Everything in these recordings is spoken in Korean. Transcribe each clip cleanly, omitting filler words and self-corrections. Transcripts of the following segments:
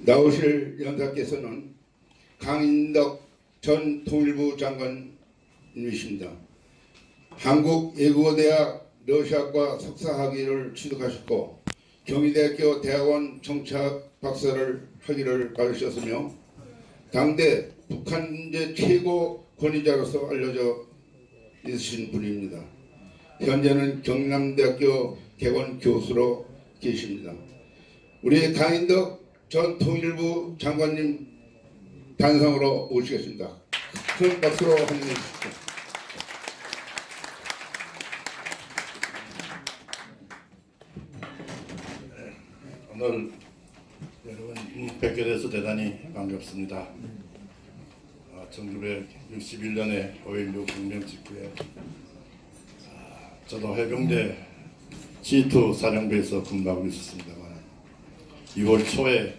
나오실 연사께서는 강인덕 전 통일부 장관님이십니다. 한국외국어대학 러시아과 석사학위를 취득하셨고 경희대학교 대학원 정치학 박사를 학위를 받으셨으며 당대 북한 문제 최고 권위자로서 알려져 있으신 분입니다. 현재는 경남대학교 개원 교수로 계십니다. 우리 강인덕 전 통일부 장관님 단상으로 모시겠습니다. 큰 박수로 환영해 주십시오. 오늘 여러분 뵙게 돼서 대단히 반갑습니다. 1961년에 5.16 혁명 직후에 저도 해병대 G2 사령부에서 근무하고 있었습니다만 2월 초에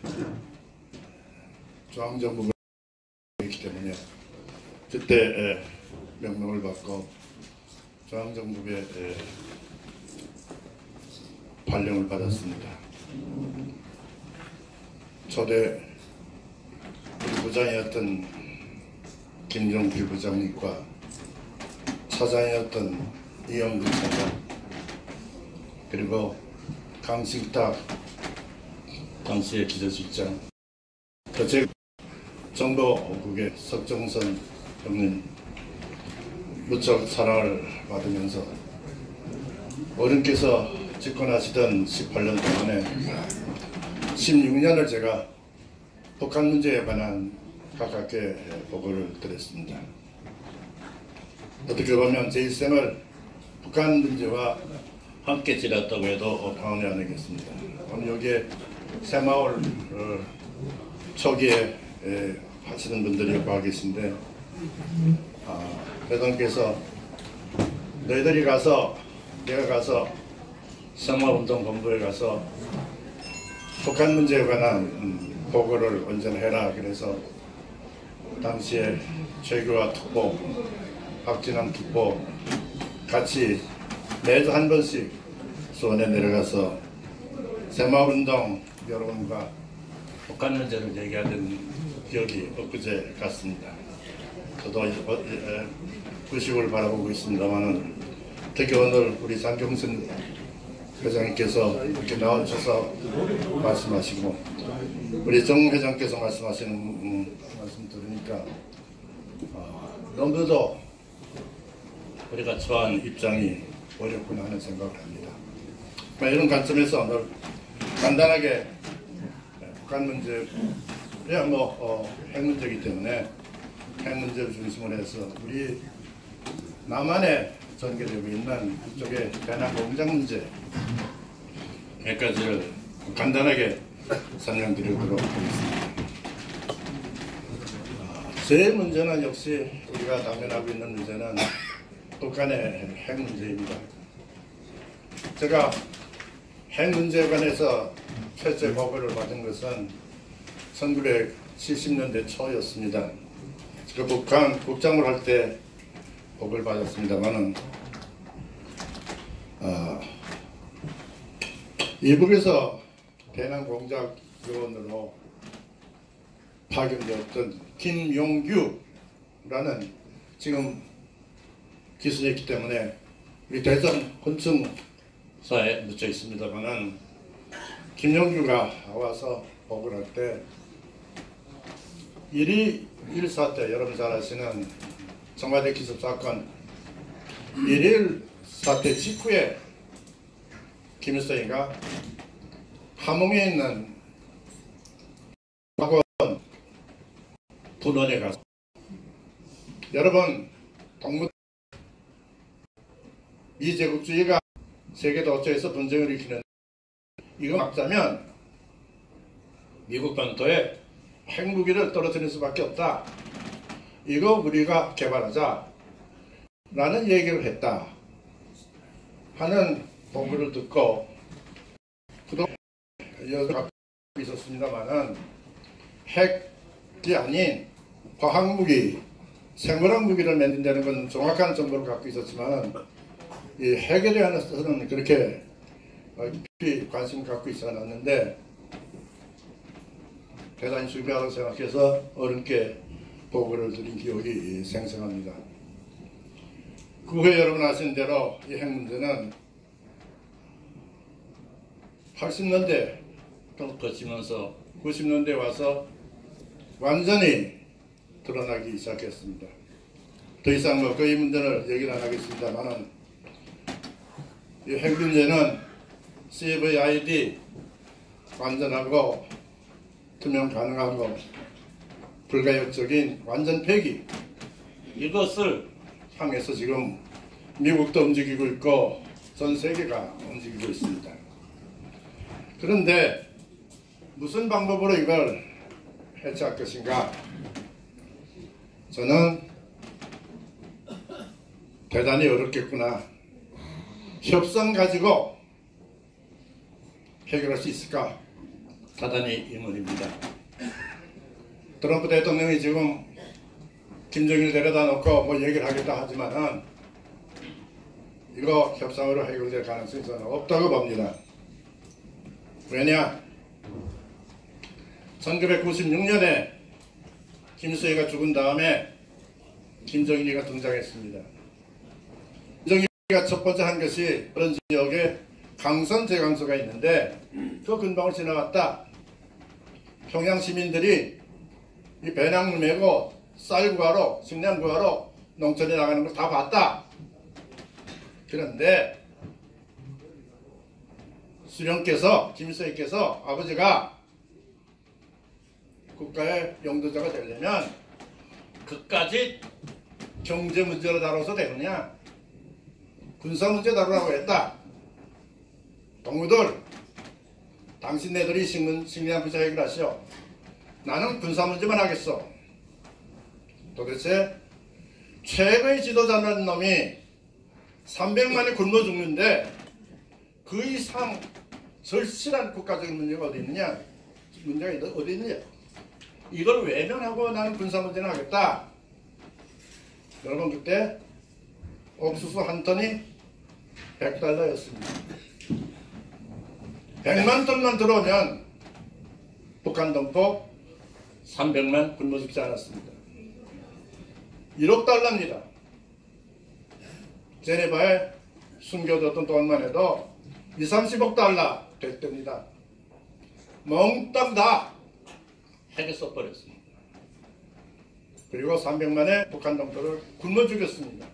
중앙정부가 있기 때문에 그때 명령을 받고 중앙정부에 발령을 받았습니다. 초대 부장이었던 김종필 부장님과 차장이었던 이영근 차장 그리고 강식탁 당시의 기조실장 제 정보국의 석정선 형님 무척 사랑을 받으면서 어른께서 집권하시던 18년 동안에 16년을 제가 북한 문제에 관한 가깝게 보고를 드렸습니다. 어떻게 보면 제 일생을 북한 문제와 함께 지냈다고 해도 과언이 아니겠습니다. 오늘 여기에 새마을 초기에 하시는 분들이 와 계신데 회장께서 너희들이 가서 내가 가서 새마을운동본부에 가서 북한 문제에 관한 보고를 언전해라. 그래서 당시에 최규하 특보, 박진남 특보 같이 매주 한 번씩 수원에 내려가서 새마을운동 여러분과 북한 문제를 얘기하던 기억이 엊그제 같습니다. 저도 구식을 바라보고 있습니다만 특히 오늘 우리 장경순 회장님께서 이렇게 나와주셔서 말씀하시고 우리 정 회장께서 말씀하시는 말씀 들으니까 너무도 우리가 처한 입장이 어렵구나 하는 생각을 합니다. 이런 관점에서 오늘 간단하게 북한 문제야 핵 문제이기 때문에 핵 문제를 중심으로 해서 우리 남한에 전개되고 있는 이쪽에 대남 공작 문제 여기까지를 간단하게 설명드리도록 하겠습니다. 제 문제는 역시 우리가 당면하고 있는 문제는 북한의 핵 문제입니다. 제가 핵 문제에 관해서 최초의 보고를 받은 것은 1970년대 초였습니다. 제가 북한 국장을 할 때 보고를 받았습니다만은 일국에서 대남 공작 요원으로 파견되었던 김용규라는 지금 기술이 있기 때문에 우리 대전 혼층사에 묻혀 있습니다만은 김용규가 와서 보고를 할 때 1.1 때 여러분 잘 아시는 청와대 기습 사건 1.1 사태 직후에 김일성이가 함흥에 있는 학원 분원에 가서 여러분 동문 미제국주의가 세계 도처에서 분쟁을 일으키는 이거 막자면 미국 본토에 핵무기를 떨어뜨릴 수밖에 없다. 이거 우리가 개발하자 라는 얘기를 했다 하는 보고를 듣고 그동안 갖고 있었습니다만은 핵이 아닌 화학무기, 생물학 무기를 만든다는 건 정확한 정보를 갖고 있었지만 이 핵에 대해서는 그렇게 깊이 관심을 갖고 있지 않았는데 대단히 중요하다고 생각해서 어른께 보고를 드린 기억이 생생합니다. 그 후에 여러분 아시는 대로 이 핵 문제는 80년대 또 거치면서 90년대 와서 완전히 드러나기 시작했습니다. 더 이상 뭐 그 이 문제를 얘기를 안 하겠습니다만은 이 핵 문제는 CVID 완전하고 투명 가능하고 불가역적인 완전 폐기, 이것을 향해서 지금 미국도 움직이고 있고 전 세계가 움직이고 있습니다. 그런데 무슨 방법으로 이걸 해체할 것인가? 저는 대단히 어렵겠구나. 협상 가지고 해결할 수 있을까? 대단히 의문입니다. 트럼프 대통령이 지금 김정일 데려다 놓고 뭐 얘기를 하겠다 하지만은 이거 협상으로 해결될 가능성이 저는 없다고 봅니다. 왜냐? 1996년에 김수희가 죽은 다음에 김정일이가 등장했습니다. 김정일이가 첫 번째 한 것이 그런 지역에 강선 제강소가 있는데 그 근방을 지나갔다. 평양 시민들이 이 배낭을 메고 쌀 구하러, 식량 구하러 농촌에 나가는 걸 다 봤다. 그런데 수령께서, 김수희께서 아버지가 국가의 영도자가 되려면 그까지 경제 문제로 다뤄서 되느냐, 군사 문제 다루라고 했다. 동무들, 당신네들이 식량 부자 해결하시오. 나는 군사 문제만 하겠어. 도대체 최고의 지도자라는 놈이 300만이 굶어 죽는데 그 이상 절실한 국가적인 문제가 어디 있느냐? 문제가 어디 있느냐? 이걸 외면하고 나는 군사 문제는 하겠다. 여러분 그때 옥수수 한 톤이 $100였습니다. 100만 톤만 들어오면 북한 동포 300만 굶어 죽지 않았습니다. 1억 달러입니다. 제네바에 숨겨뒀던 돈만 해도 20-30억 달러 될 때입니다. 몽땅 다 핵에 써버렸습니다. 그리고 300만의 북한 동포를 굶어 죽였습니다.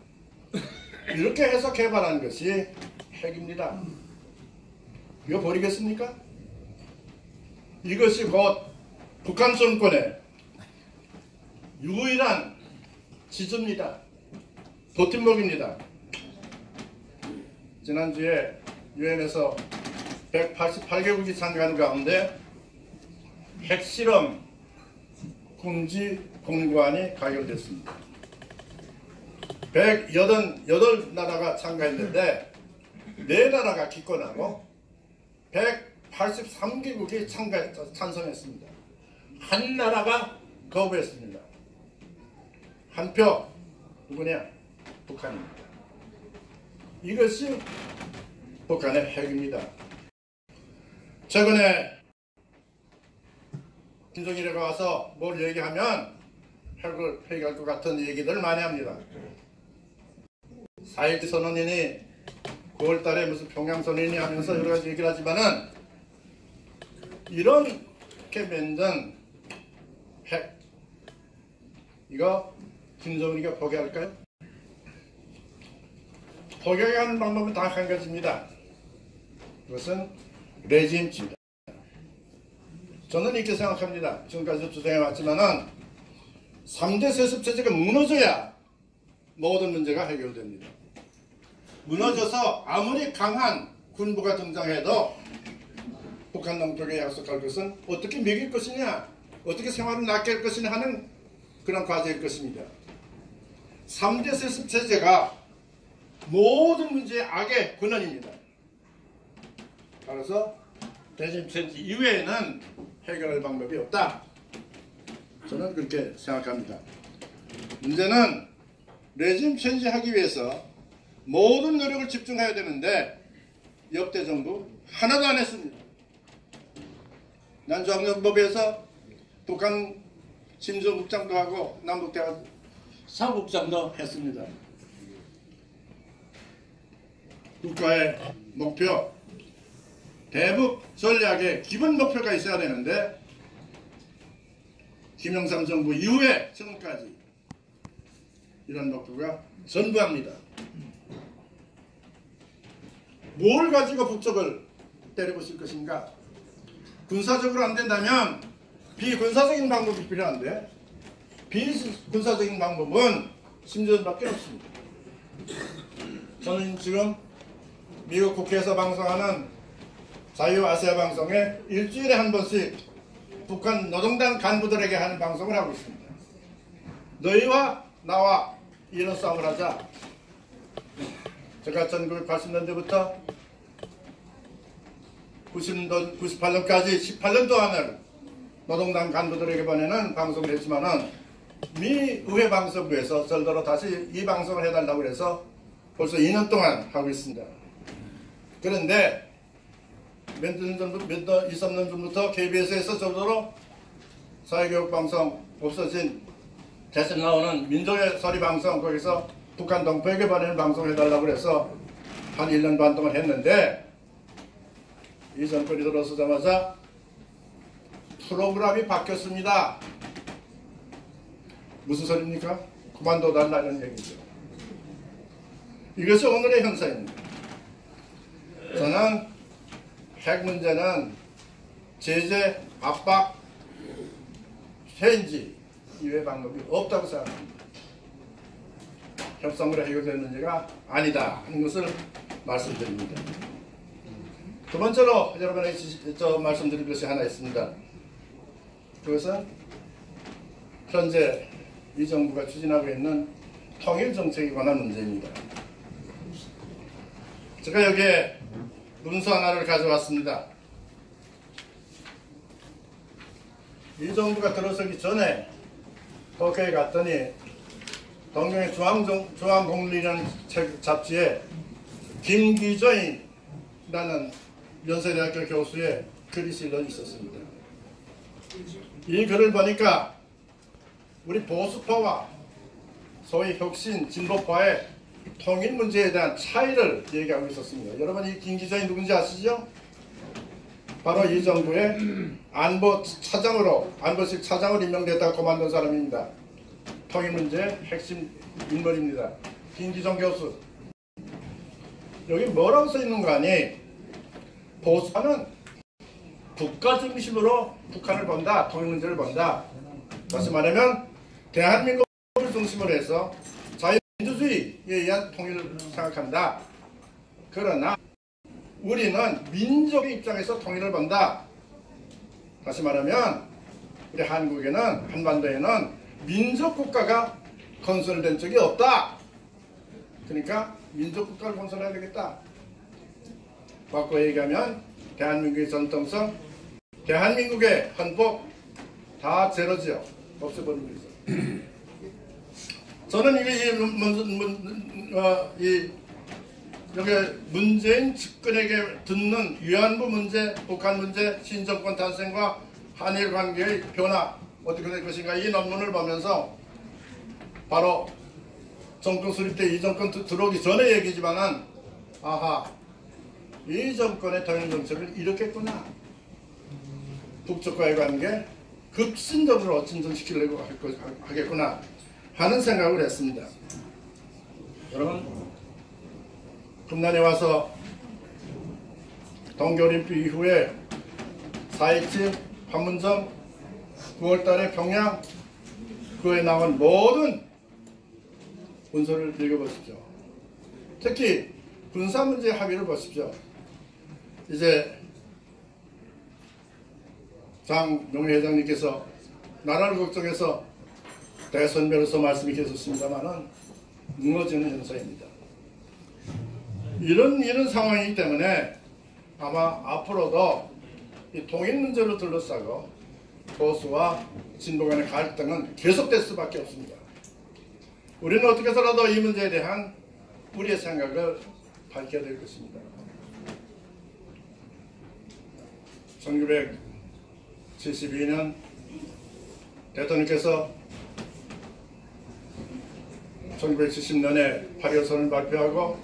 이렇게 해서 개발한 것이 핵입니다. 이거 버리겠습니까? 이것이 곧 북한 정권의 유일한 지주입니다. 버팀목입니다. 지난주에 유엔에서 188개국이 참가하는 가운데 핵실험 금지 공고안이 가결됐습니다. 188나라가 참가했는데 4나라가 기권하고 183개국이 찬성했습니다. 한 나라가 거부했습니다. 한 표 누구냐? 북한입니다. 이것이 북한의 핵입니다. 최근에 김정일이가 와서 뭘 얘기하면 핵을 폐기할 것 같은 얘기들 많이 합니다. 4.1 선언이니 9월 달에 무슨 평양 선언이니 하면서 여러 가지 얘기를 하지만은 이렇게 만든 핵 이거 김정일이가 포기할까요? 포기하는 방법은 단 한 가지입니다. 그것은 레짐입니다. 저는 이렇게 생각합니다. 지금까지 주장해왔지만은 3대 세습체제가 무너져야 모든 문제가 해결됩니다. 무너져서 아무리 강한 군부가 등장해도 북한 동쪽에 약속할 것은 어떻게 먹일 것이냐, 어떻게 생활을 낫게 할 것이냐 하는 그런 과제일 것입니다. 3대 세습체제가 모든 문제의 악의 근원입니다. 따라서 레짐체제 이외에는 해결할 방법이 없다. 저는 그렇게 생각합니다. 문제는 레짐 체인지하기 위해서 모든 노력을 집중해야 되는데 역대 정부 하나도 안 했습니다. 난주학년법에서 북한 심수국장도 하고 남북대화 사국장도 했습니다. 국가의 목표, 대북 전략의 기본 목표가 있어야 되는데 김영삼 정부 이후에 지금까지 이런 목표가 전부합니다. 뭘 가지고 북쪽을 때려부술 것인가? 군사적으로 안 된다면 비군사적인 방법이 필요한데 비군사적인 방법은 심전밖에 없습니다. 저는 지금 미국 국회에서 방송하는 자유 아시아 방송에 일주일에 한 번씩 북한 노동당 간부들에게 하는 방송을 하고 있습니다. 너희와 나와 이런 싸움을 하자. 제가 1980년대부터 98년까지 18년 동안을 노동당 간부들에게 보내는 방송을 했지만은 미 의회 방송부에서 절대로 다시 이 방송을 해달라고 해서 벌써 2년 동안 하고 있습니다. 그런데 몇 년 전부터 2, 3년 전부터 KBS에서 절대로 사회교육방송 없어진 대신 나오는 민족의 소리 방송 거기서 북한 동포에게 보내는 방송을 해달라고 해서 한 1년 반 동안 했는데 이 정권이 들어서자마자 프로그램이 바뀌었습니다. 무슨 소리입니까? 그만둬달라는 얘기죠. 이것이 오늘의 현상입니다. 저는 핵 문제는 제재, 압박, 해인지 이외의 방법이 없다고 생각합니다. 협상으로 해결될 문제가 아니다 하는 것을 말씀드립니다. 두 번째로 여러분에게 말씀드릴 것이 하나 있습니다. 그것은 현재 이 정부가 추진하고 있는 통일 정책에 관한 문제입니다. 제가 여기에 문서 하나를 가져왔습니다. 이 정부가 들어서기 전에 도쿄에 갔더니 동경의 중앙공리라는 잡지에 김기조인이라는 연세대학교 교수의 글이 실려 있었습니다. 이 글을 보니까 우리 보수파와 소위 혁신 진보파의 통일 문제에 대한 차이를 얘기하고 있었습니다. 여러분 이 김기조인 누군지 아시죠? 바로 이 정부의 안보실 차장으로 임명됐다고 그만둔 사람입니다. 통일 문제의 핵심 인물입니다. 김기정 교수. 여기 뭐라고 써 있는 거 아니? 보수파는 국가 중심으로 북한을 본다. 통일 문제를 본다. 다시 말하면 대한민국을 중심으로 해서 자유민주주의에 의한 통일을 생각한다. 그러나 우리는 민족의 입장에서 통일을 본다. 다시 말하면 우리 한국에는 한반도에는 민족국가가 건설된 적이 없다. 그러니까 민족국가를 건설해야 되겠다. 바꿔 얘기하면 대한민국의 전통성, 대한민국의 헌법 다 제로지요. 없애버리고 있어요. 저는 여기 문재인 집권에게 듣는 위안부 문제, 북한 문제, 신정권 탄생과 한일 관계의 변화 어떻게 될 것인가 이 논문을 보면서 바로 정권 수립 때 이 정권 들어오기 전에 얘기지만은 아하 이 정권의 통일 정책을 이렇게 했구나. 북쪽과의 관계 급진적으로 진전시키려고 하겠구나 하는 생각을 했습니다. 여러분 금년에 와서 동계올림픽 이후에 4.27 판문점 9월달에 평양 그에 나온 모든 문서를 읽어보십시오. 특히 군사문제 합의를 보십시오. 이제 장용희 회장님께서 나라를 걱정해서 대선배로서 말씀이 계셨습니다만은 무너지는 현상입니다. 이런 상황이기 때문에 아마 앞으로도 이 통일 문제로 둘러싸고 보수와 진보 간의 갈등은 계속될 수밖에 없습니다. 우리는 어떻게 해서라도 이 문제에 대한 우리의 생각을 밝혀야 될 것입니다. 1972년 대통령께서 1970년에 8.25 선언을 발표하고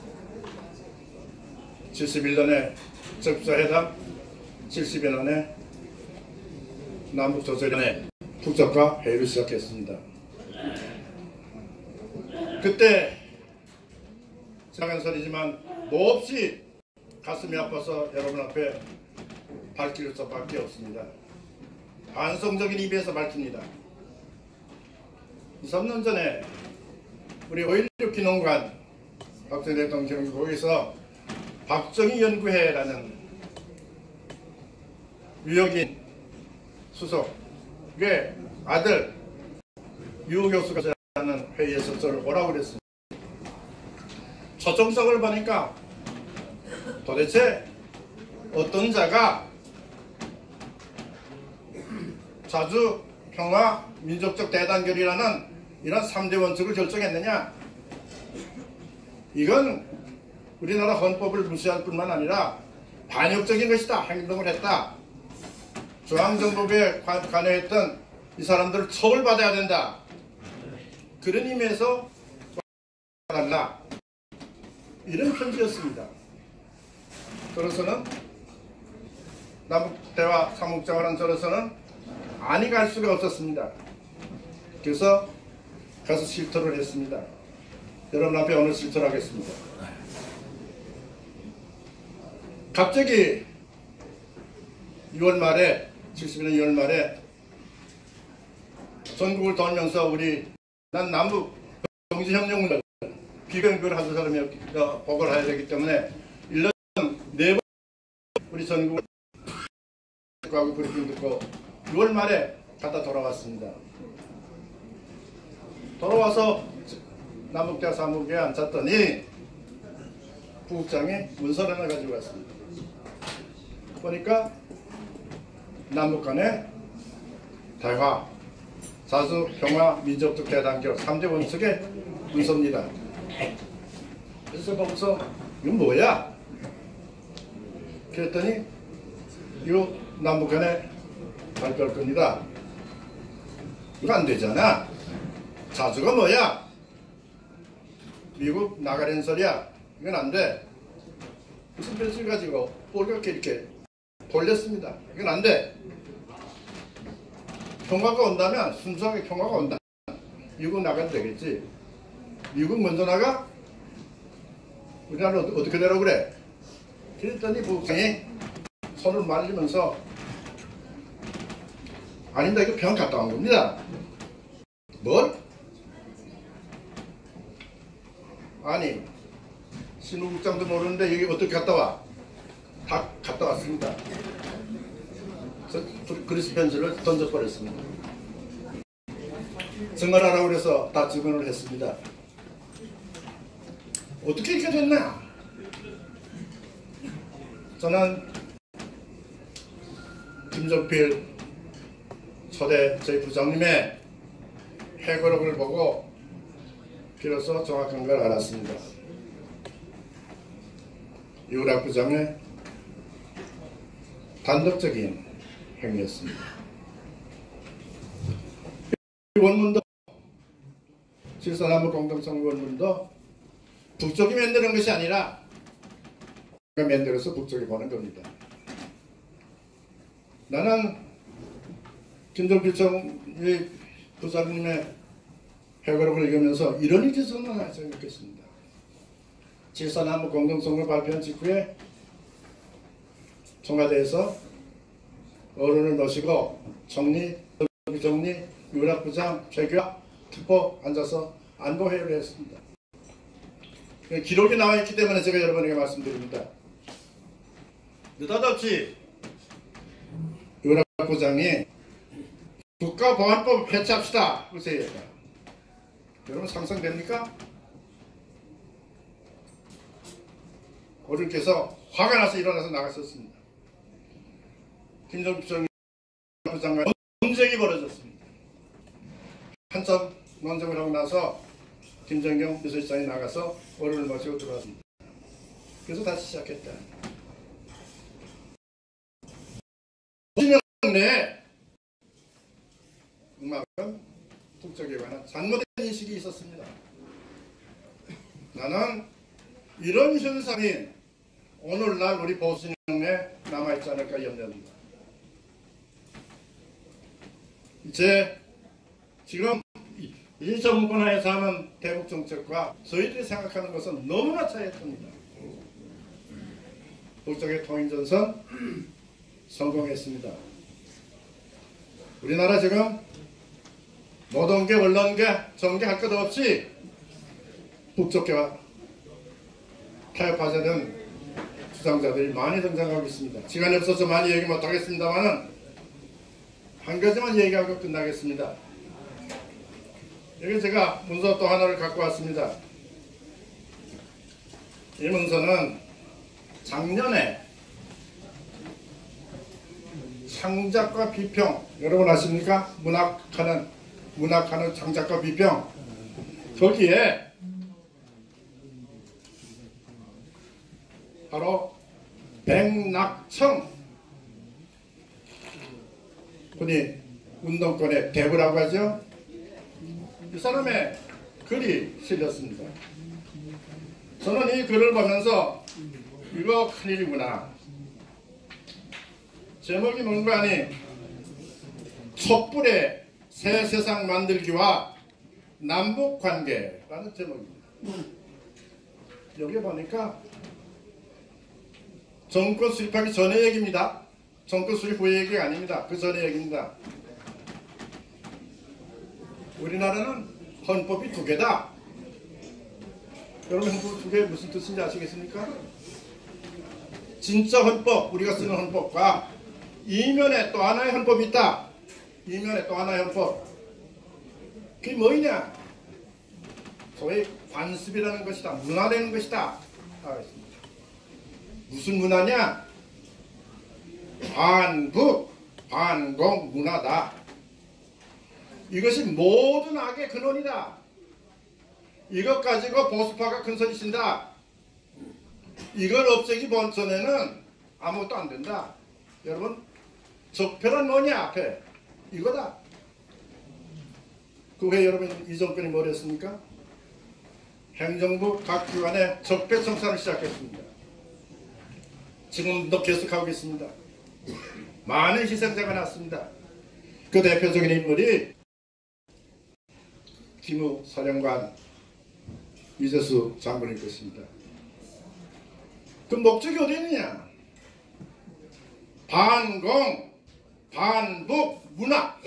71년에 적부자회담, 70여 년에 남북조정연회 국적과 회의를 시작했습니다. 그때 작은 소리지만 몹시 가슴이 아파서 여러분 앞에 밝힐 수밖에 없습니다. 반성적인 입에서 밝힙니다. 2, 3년 전에 우리 5.16 기념관 박정희 대통령 기념관에서 박정희 연구회라는 유혁인 수석의 아들 유 교수가 하는 회의에서 저를 오라고 그랬습니다. 초청석을 보니까 도대체 어떤 자가 자주 평화 민족적 대단결이라는 이런 3대 원칙을 결정했느냐? 이건 우리나라 헌법을 무시할 뿐만 아니라 반역적인 것이다. 행동을 했다. 중앙정부에 관여했던 이 사람들을 처벌받아야 된다. 그런 의미에서 달라. 이런 편지였습니다. 저로서는 남북대화 사무국장을 저로서는 아니 갈 수가 없었습니다. 그래서 가서 실토를 했습니다. 여러분 앞에 오늘 실토를 하겠습니다. 갑자기 6월 말에 70년 2월 말에 전국을 돌면서 난 남북 정치협력을 비경교를 하는 사람이 보고를 해야 되기 때문에 1년 4번 우리 전국을 하고 브리핑 듣고 6월 말에 갔다 돌아왔습니다. 돌아와서 남북대화 사무국에 앉았더니 부국장이 문서를 하나 가지고 왔습니다. 보니까 남북 간의 대화, 자주 평화, 민족적 대단결 3대 원칙의 문서입니다. 그래서 보고서 이건 뭐야? 그랬더니 이거 남북 간에 발표할 겁니다. 이거 안 되잖아. 자주가 뭐야? 미국 나가라는 소리야. 이건 안 돼. 무슨 펜슬 가지고 볼게 이렇게 돌렸습니다. 이건 안 돼. 평화가 온다면 순수하게 평화가 온다. 미국 나가도 되겠지. 미국 먼저 나가? 우리나라 어떻게 되라고 그래? 그랬더니 부국장이 손을 말리면서 아닙니다. 이거 병 갔다 온 겁니다. 뭘? 아니 신우국장도 모르는데 여기 어떻게 갔다 와? 다 갔다 왔습니다. 그리스 편지를 던져버렸습니다. 증언하라고 그래서 다 증언을 했습니다. 어떻게 이렇게 됐나? 저는 김종필 초대 저희 부장님의 회고록을 보고 비로소 정확한 걸 알았습니다. 유락 부장의 단독적인 행위였습니다. 이 원문도 실사나무 공동성 원문도 북쪽이 만드는 것이 아니라 만들어서 북쪽이 보는 겁니다. 나는 김종필 부장님의 회고록을 읽으면서 이런 일이 있었나 생각했습니다. 질서나무 공동성을 발표한 직후에 청와대에서 어른을 모시고 총리, 부총리, 유락부장, 최규하, 특보 앉아서 안보회의를 했습니다. 기록이 나와 있기 때문에 제가 여러분에게 말씀드립니다. 느닷없이 유락부장이 국가보안법 폐지합시다. 그러세요. 여러분 상상됩니까? 어른께서 화가 나서 일어나서 나갔었습니다. 김종필 부장과 논쟁이 벌어졌습니다. 한참 논쟁을 하고 나서 김정경 비서실장이 나가서 어른을 모시고 들어왔습니다. 그래서 다시 시작했다. 5년 내에 그만큼 북쪽에 관한 잘못된 인식이 있었습니다. 나는 이런 현상이 오늘날 우리 보수진영에 남아있지 않을까 염려합니다. 지금 이 정권 하에서 하는 대북 정책과 저희들이 생각하는 것은 너무나 차이가 큽니다. 북쪽의 통일전선 성공했습니다. 우리나라 지금 노동계, 언론계, 정계 할 것 없이 북쪽계와 타협하자는 주장자들이 많이 등장하고 있습니다. 시간이 없어서 많이 얘기 못하겠습니다만 한 가지만 얘기하고 끝나겠습니다. 여기 제가 문서 또 하나를 갖고 왔습니다. 이 문서는 작년에 창작과 비평, 여러분 아십니까? 문학하는 창작과 비평, 거기에 바로 백낙청 분이 운동권의 대부라고 하죠. 이 사람의 글이 실렸습니다. 저는 이 글을 보면서 이거 큰일이구나. 제목이 뭔가 하니 촛불의 새 세상 만들기와 남북관계라는 제목입니다. 여기 보니까 정권 수립하기 전의 얘기입니다. 정권 수립 후의 얘기가 아닙니다. 그 전의 얘기입니다. 우리나라는 헌법이 두 개다. 여러분 헌법 두 개 무슨 뜻인지 아시겠습니까? 진짜 헌법, 우리가 쓰는 헌법과 이면에 또 하나의 헌법이 있다. 이면에 또 하나의 헌법. 그게 뭐냐? 소위 관습이라는 것이다. 문화되는 것이다. 하겠습니다. 무슨 문화냐? 반북, 반공 문화다. 이것이 모든 악의 근원이다. 이것 가지고 보수파가 큰소리 친다. 이걸 없애기 전에는 아무것도 안 된다. 여러분, 적폐란 뭐냐? 앞에 이거다. 그 후에 여러분 이 정권이 뭘 했습니까? 행정부 각 기관에 적폐 청산을 시작했습니다. 지금도 계속하고 있습니다. 많은 희생자가 났습니다. 그 대표적인 인물이 기무 사령관 이재수 장군일 것입니다. 그 목적이 어디 있느냐? 반공, 반북 문화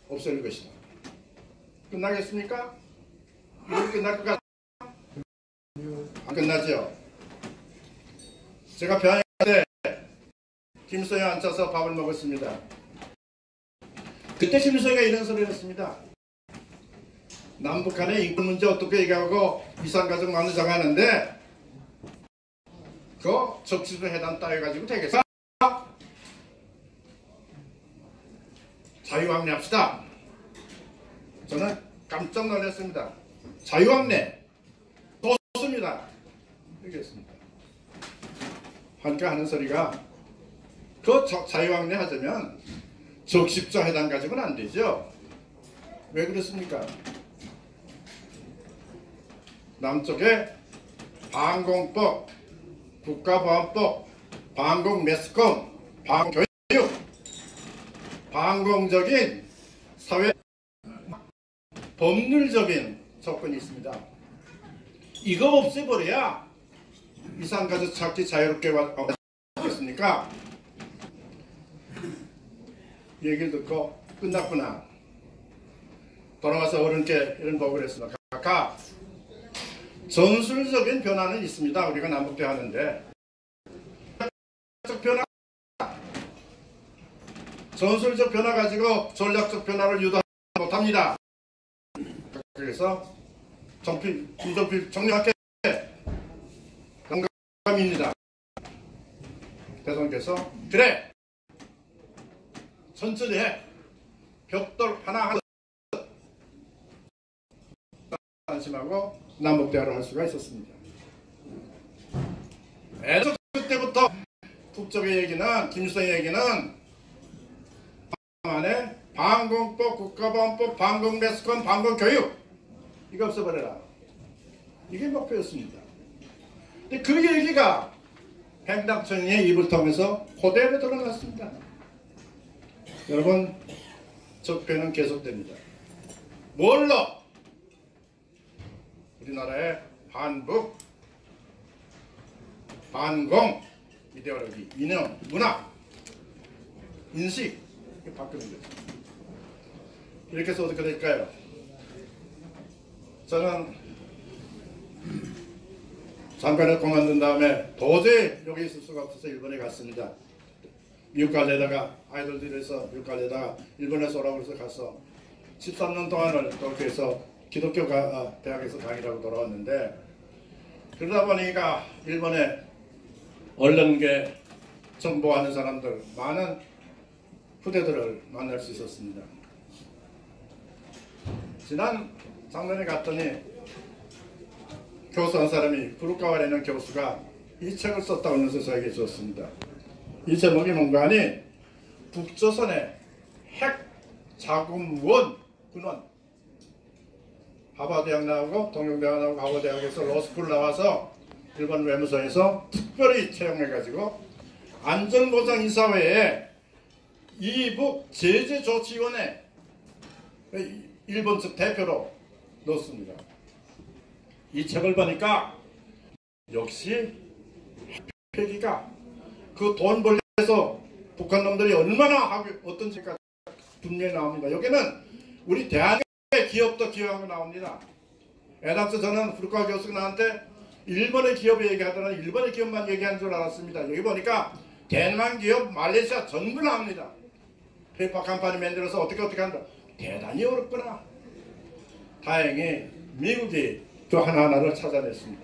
없앨 것이다. 끝나겠습니까? 이렇게 끝날 것 같아요? 안 끝나죠? 제가 평양에 때 김소영에 앉아서 밥을 먹었습니다. 그때 김소영가 이런 소리를 했습니다. 남북한의 인권 문제 어떻게 얘기하고 이산가족 만들자고 하는데 그 적시도 해당 따여가지고 되겠어? 자유합리합시다. 저는 깜짝 놀랐습니다. 자유합리 좋습니다. 이렇게 했습니다. 하니까 하는 소리가 그 자유합리 하자면 적십자 해당 가지고는 안 되죠. 왜 그렇습니까? 남쪽에 반공법, 국가보안법, 반공 매스컴, 반공 교육, 반공적인 사회 법률적인 조건이 있습니다. 이거 없애버려야 이산가족 찾기 자유롭게 하겠습니까? 얘기를 듣고 끝났구나. 돌아와서 어른께 이런 보고를 했습니다. 각각 전술적인 변화는 있습니다. 우리가 남북대 하는데 전술적 변화 가지고 전략적 변화를 유도하지 못합니다. 그래서 김정필 정리할게 영감입니다. 대통령께서 그래 천천히 해 벽돌 하나 안심하고 남북대화를 할 수가 있었습니다. 그때부터 북쪽의 얘기는 김일성의 얘기는 방공법, 국가보안법, 방공매스컴, 방공교육 이거 없애버려라. 이게 목표였습니다. 근데 그 얘기가 행당청의 입을 통해서 그대로 드러났습니다. 여러분, 적폐는 계속됩니다. 뭘로? 우리나라의 반북, 반공 이데올로기, 이념, 문화, 인식 이렇게 바꾸는 거죠. 이렇게 해서 어떻게 될까요? 저는 잠깐을 그만둔 다음에 도저히 여기 있을 수가 없어서 일본에 갔습니다. 미국 갈래다가 아이돌들에서 미국 갈래다가 일본에서 오라고 해서 가서 13년 동안을 그렇게 해서 기독교 대학에서 강의라고 돌아왔는데, 그러다 보니까 일본에 언론계 정보하는 사람들 많은 후대들을 만날 수 있었습니다. 지난 작년에 갔더니 교수 한 사람이 부루카와라는 교수가 이 책을 썼다고 하면서 저에게 줬습니다. 이 제목이 뭔가 하니 북조선의 핵 자금원 군원, 하버드대학 나오고 동경대학 나오고 하버드대학에서 로스쿨 나와서 일본 외무성에서 특별히 채용해가지고 안전보장이사회에 이북 제재조치위원회 일본 측 대표로 넣었습니다. 이 책을 보니까 역시 폐기가 그 돈 벌려서 북한 놈들이 얼마나 하고 어떤 짓까 분명히 나옵니다. 여기는 우리 대한민국의 기업도 기여하고 나옵니다. 애당초 저는 후루카와 교수가 나한테 일본의 기업 얘기하더니 일본의 기업만 얘기한 줄 알았습니다. 여기 보니까 대만 기업, 말레이시아 전부 나옵니다. 페이퍼 컴퍼니 만들어서 어떻게 한다. 대단히 어렵구나. 다행히 미국이 그 하나하나를 찾아냈습니다.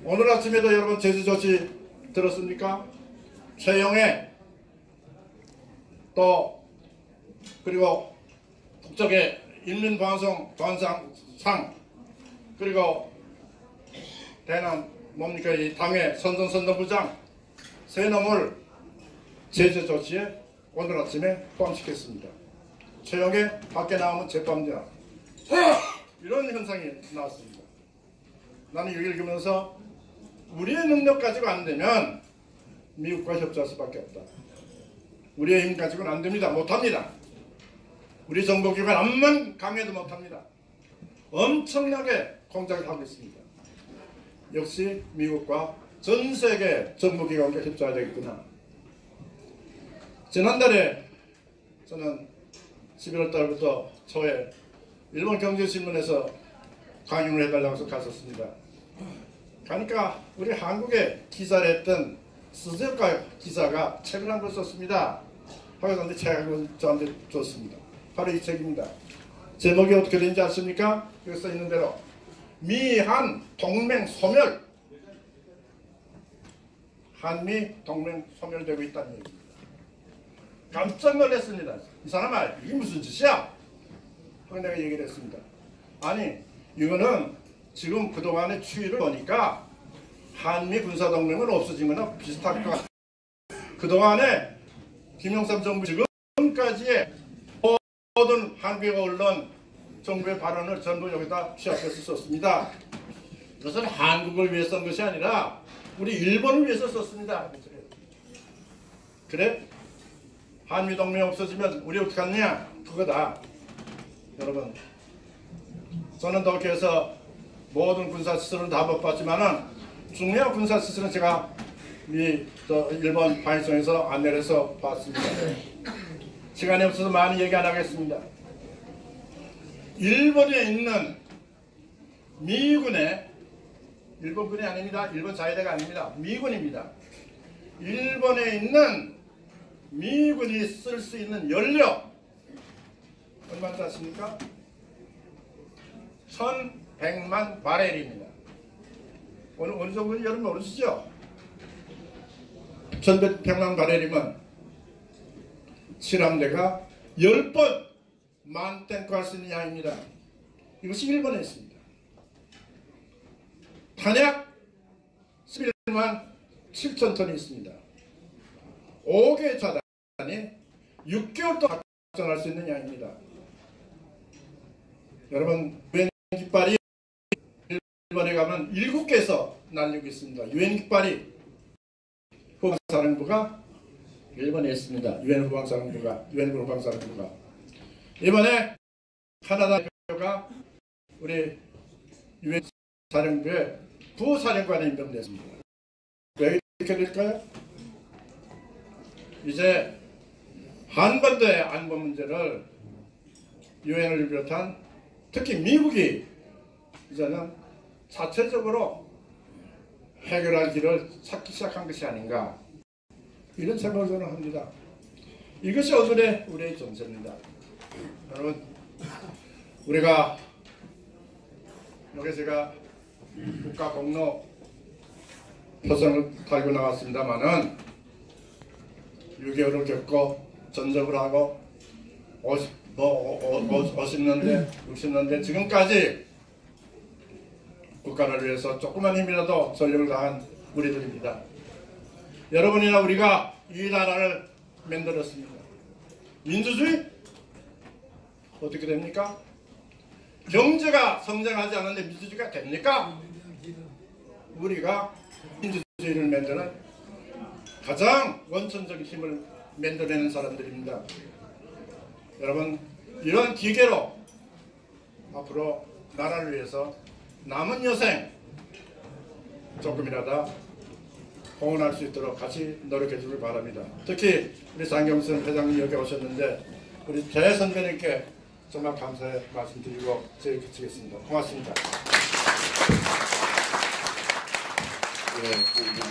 오늘 아침에도 여러분 제재 조치 들었습니까? 최영애 또 그리고 북쪽의 인민방송 đoàn 상상 그리고 대남 뭡니까 이 당의 선전선동부장 세 놈을 제재 조치에 오늘 아침에 포함시켰습니다. 최영애 밖에 나오면 재판이야. 이런 현상이 나왔습니다. 나는 이걸 읽으면서 우리의 능력 가지고 안 되면 미국과 협조할 수밖에 없다. 우리의 힘 가지고는 안 됩니다. 못합니다. 우리 정보기관 암만 강해도 못합니다. 엄청나게 공작을 하고 있습니다. 역시 미국과 전 세계 정보기관과 협조해야 되겠구나. 지난달에 저는 11월 달부터 초에 일본 경제신문에서 강연을 해달라고 해서 갔었습니다. 가니까 우리 한국에 기사를 했던 스즈오카 기사가 책을 한 권 썼습니다. 하고 책을 저한테 줬습니다. 바로 이 책입니다. 제목이 어떻게 되는지 아십니까? 여기 써 있는 대로 미한 동맹 소멸, 한미 동맹 소멸되고 있다는 얘기입니다. 깜짝 놀랐습니다. 이 사람아 이게 무슨 짓이야? 하고 내가 얘기를 했습니다. 아니 이거는 지금 그동안의 추이를 보니까 한미 군사동맹은 없어진 거나 비슷할 것 같아요. 그동안에 김영삼 정부 지금까지의 모든 한국 언론 정부의 발언을 전부 여기다 취합해서 썼습니다. 이것은 한국을 위해 쓴 것이 아니라 우리 일본을 위해서 썼습니다. 그래? 한미 동맹 없어지면 우리 어떻게 하느냐? 그거다. 여러분, 저는 그렇게 해서 모든 군사시설은 다 못 봤지만은 중요한 군사시설은 제가 일본 방위성에서 안내를 해서 봤습니다. 시간이 없어서 많이 얘기 안 하겠습니다. 일본에 있는 미군의, 일본군이 아닙니다. 일본 자위대가 아닙니다. 미군입니다. 일본에 있는 미군이 쓸 수 있는 연료 얼마인지 아십니까? 1100만 바렐입니다. 어느 정도는 여러분 모르시죠? 1100만 바렐이면 칠함대가 10번 만탱크 할 수 있는 양입니다. 이것이 일본에 있습니다. 탄약 11만 7천 톤이 있습니다. 5개 자단이 6개월 동안 전할 수 있는 양입니다. 여러분, 유엔 깃발이 일본에 가면 7개에서 날리고 있습니다. 유엔 깃발이 후방사령부가 일본에 있습니다. 유엔 후방사령부가 이번에 카나다 대표가 우리 유엔 사령부의 부사령관에 임명됐습니다. 왜 이렇게 될까요? 이제 한반도의 안보 문제를 유엔을 비롯한 특히 미국이 이제는 자체적으로 해결할 길을 찾기 시작한 것이 아닌가, 이런 생각을 저는 합니다. 이것이 오늘의 우리의 정세입니다. 여러분, 우리가 여기 제가 국가 공로 표성을 달고 나왔습니다만은 6.25를 겪고 전적을 하고 50년대 60년대 지금까지 국가를 위해서 조그만 힘이라도 전력을 다한 우리들입니다. 여러분이나 우리가 이 나라를 만들었습니다. 민주주의? 어떻게 됩니까? 경제가 성장하지 않는데 민주주의가 됩니까? 우리가 민주주의를 만드는 가장 원천적인 힘을 만들어내는 사람들입니다. 여러분, 이런 기계로 앞으로 나라를 위해서 남은 여생 조금이라도 공헌할 수 있도록 같이 노력해 주길 바랍니다. 특히 우리 장경선 회장님 여기 오셨는데 우리 대선배님께 정말 감사의 말씀드리고 저희 그치겠습니다. 고맙습니다. 네.